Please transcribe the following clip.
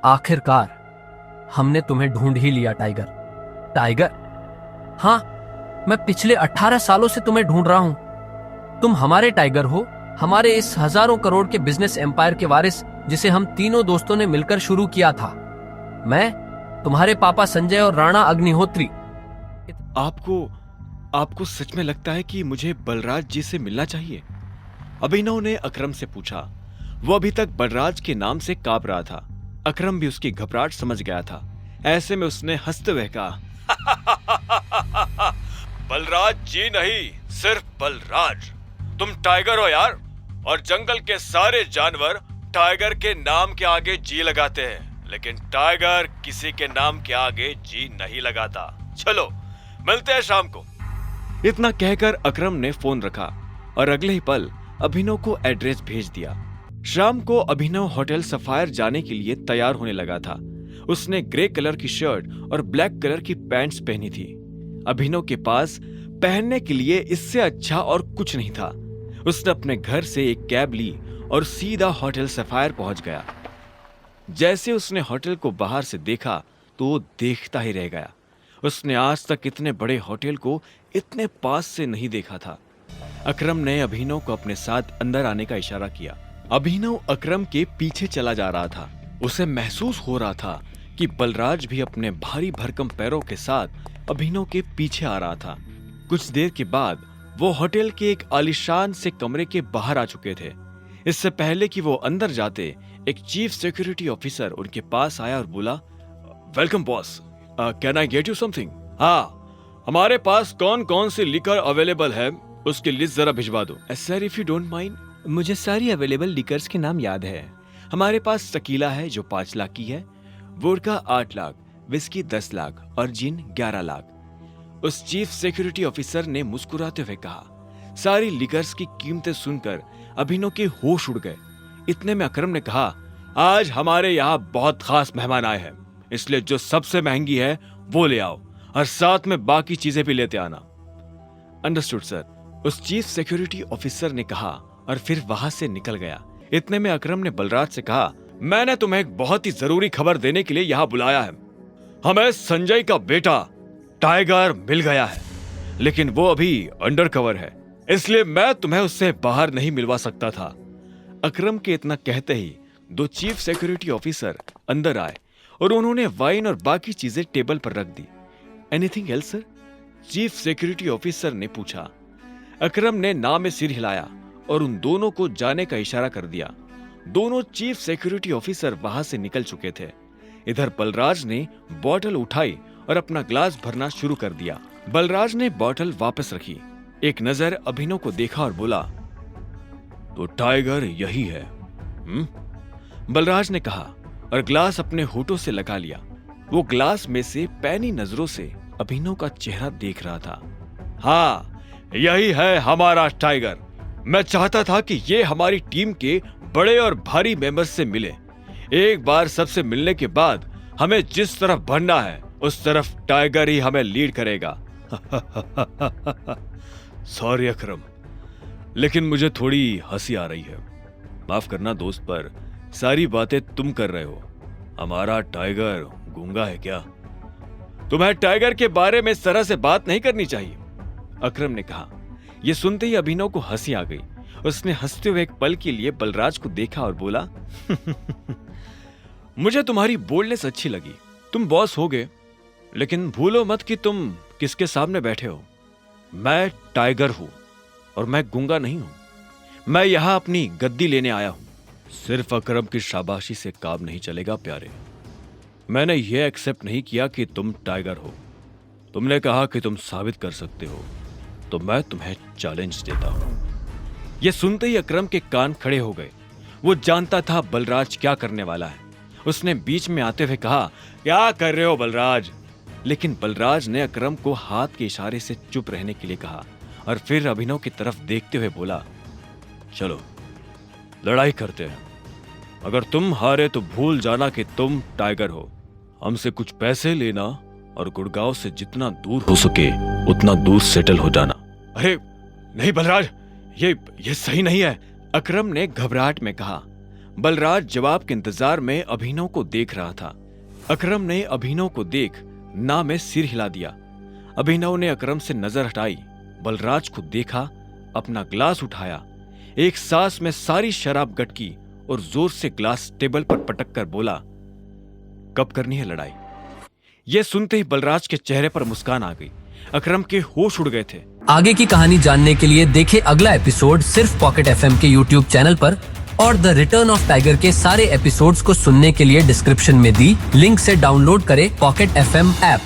आखिरकार हमने तुम्हें ढूंढ ही लिया टाइगर। टाइगर? हाँ, मैं पिछले 18 सालों से तुम्हें ढूंढ रहा हूं। तुम हमारे टाइगर हो, हमारे इस हजारों करोड़ के बिजनेस एम्पायर के वारिस, जिसे हम तीनों दोस्तों ने मिलकर शुरू किया था। मैं, तुम्हारे पापा संजय और राणा अग्निहोत्री। आपको सच में लगता है कि मुझे बलराज जी से मिलना चाहिए? अभिनव ने अकरम से पूछा। वो अभी तक बलराज के नाम से कांप रहा था। अकरम भी उसकी घबराहट समझ गया था। ऐसे में उसने हंसते हुए कहा, बलराज जी नहीं, सिर्फ बलराज। तुम टाइगर हो यार, और जंगल के सारे जानवर टाइगर के नाम के आगे जी लगाते हैं, लेकिन टाइगर किसी के नाम के आगे जी नहीं लगाता। चलो मिलते हैं शाम को। इतना कहकर अकरम ने फोन रखा और अगले ही पल अभिनव को एड्रेस भेज दिया। शाम को अभिनव होटल सफायर जाने के लिए तैयार होने लगा था। उसने ग्रे कलर की शर्ट और ब्लैक कलर की पैंट्स पहनी थी। अभिनव के पास पहनने के लिए इससे अच्छा और कुछ नहीं था। उसने अपने घर से एक कैब ली और सीधा होटल सफायर पहुंच गया। जैसे उसने होटल को बाहर से देखा तो वो देखता ही रह गया। उसने आज तक इतने बड़े होटल को इतने पास से नहीं देखा था। अकरम ने अभिनव को अपने साथ अंदर आने का इशारा किया। अभिनव अकरम के पीछे चला जा रहा था। उसे महसूस हो रहा था कि बलराज भी अपने भारी भरकम पैरों के साथ अभिनव के पीछे आ रहा था। कुछ देर के बाद वो होटल के एक आलीशान से कमरे के बाहर आ चुके थे। इससे पहले कि वो अंदर जाते, एक चीफ सिक्योरिटी ऑफिसर उनके पास आया और बोला, welcome boss, can I get you something? हाँ, हमारे पास कौन कौन सी लिकर अवेलेबल है उसकी लिस्ट जरा भिजवा दो। Sir if you don't mind, मुझे सारी अवेलेबल लिकर्स के नाम याद है। हमारे पास टकीला है जो 5 लाख की है, वोडका 8 लाख, विस्की 10 लाख और जिन 11 लाख। उस चीफ सिक्योरिटी ऑफिसर ने मुस्कुराते हुए कहा। सारी लिकर्स की कीमतें सुनकर अभिनव के होश उड़ गए। इतने में अकरम ने कहा, आज हमारे यहाँ बहुत खास मेहमान आए हैं, इसलिए जो सबसे महंगी है वो ले आओ और साथ में बाकी चीजें भी लेते आना। अंडरस्टूड सर, उस चीफ सिक्योरिटी ऑफिसर ने कहा और फिर वहां से निकल गया। इतने में अकरम ने बलराज से कहा, मैंने तुम्हें एक बहुत ही जरूरी खबर देने के लिए यहाँ बुलाया है। हमें संजय का बेटा टाइगर मिल गया है, लेकिन वो अभी अंडर कवर है, इसलिए मैं तुम्हें उससे बाहर नहीं मिलवा सकता था। अकरम के इतना कहते ही 2 चीफ सिक्योरिटी ऑफिसर अंदर आए और उन्होंने वाइन और बाकी चीजें टेबल पर रख दी। Anything else sir? Chief security officer ने पूछा। अकरम ने ना में सिर हिलाया और उन दोनों को जाने का इशारा कर दिया। दोनों चीफ सिक्योरिटी ऑफिसर वहां से निकल चुके थे। इधर बलराज ने बोतल उठाई और अपना ग्लास भरना शुरू कर दिया। बलराज ने बोतल वापस रखी, एक नजर अभिनव को देखा और बोला, तो टाइगर यही है? बलराज ने कहा और ग्लास अपने होठों से लगा लिया। वो ग्लास में से पैनी नजरों से अभिनव का चेहरा देख रहा था। हाँ, यही है हमारा टाइगर। मैं चाहता था कि ये हमारी टीम के बड़े और भारी मेंबर्स से मिले। एक बार सबसे मिलने के बाद हमें जिस तरफ बढ़ना है उस तरफ टाइगर ही हमें लीड करेगा। सॉरी अकरम, लेकिन मुझे थोड़ी हंसी आ रही है। माफ करना दोस्त, पर सारी बातें तुम कर रहे हो। हमारा टाइगर गूंगा है क्या? तुम्हें टाइगर के बारे में इस तरह से बात नहीं करनी चाहिए, अकरम ने कहा। यह सुनते ही अभिनव को हंसी आ गई। उसने हंसते हुए एक पल के लिए बलराज को देखा और बोला, मुझे तुम्हारी बोल्डनेस अच्छी लगी। तुम बॉस होगे, लेकिन भूलो मत कि तुम किसके सामने बैठे हो। मैं टाइगर हूं और मैं गूंगा नहीं हूं। मैं यहां अपनी गद्दी लेने आया हूं। सिर्फ अकरम की शाबाशी से काम नहीं चलेगा प्यारे। मैंने यह एक्सेप्ट नहीं किया कि तुम टाइगर हो। तुमने कहा कि तुम साबित कर सकते हो, तो मैं तुम्हें चैलेंज देता हूं। यह सुनते ही अकरम के कान खड़े हो गए। वो जानता था बलराज क्या करने वाला है। उसने बीच में आते हुए कहा, क्या कर रहे हो बलराज? लेकिन बलराज ने अकरम को हाथ के इशारे से चुप रहने के लिए कहा और फिर अभिनव की तरफ देखते हुए बोला, चलो लड़ाई करते हैं। अगर तुम हारे तो भूल जाना कि तुम टाइगर हो। हमसे कुछ पैसे लेना और गुड़गांव से जितना दूर हो सके उतना दूर सेटल हो जाना। अरे नहीं बलराज, ये सही नहीं है, अकरम ने घबराहट में कहा। बलराज जवाब के इंतजार में अभिनव को देख रहा था। अकरम ने अभिनव को देख ना में सिर हिला दिया। अभिनव ने अकरम से नजर हटाई, बलराज को देखा, अपना ग्लास उठाया, एक सांस में सारी शराब गटकी और जोर से ग्लास टेबल पर पटक कर बोला, कब करनी है लड़ाई? यह सुनते ही बलराज के चेहरे पर मुस्कान आ गई। अकरम के होश उड़ गए थे। आगे की कहानी जानने के लिए देखें अगला एपिसोड सिर्फ पॉकेट एफएम के यूट्यूब चैनल पर, और द रिटर्न ऑफ टाइगर के सारे एपिसोड्स को सुनने के लिए डिस्क्रिप्शन में दी लिंक से डाउनलोड करें पॉकेट एफएम ऐप।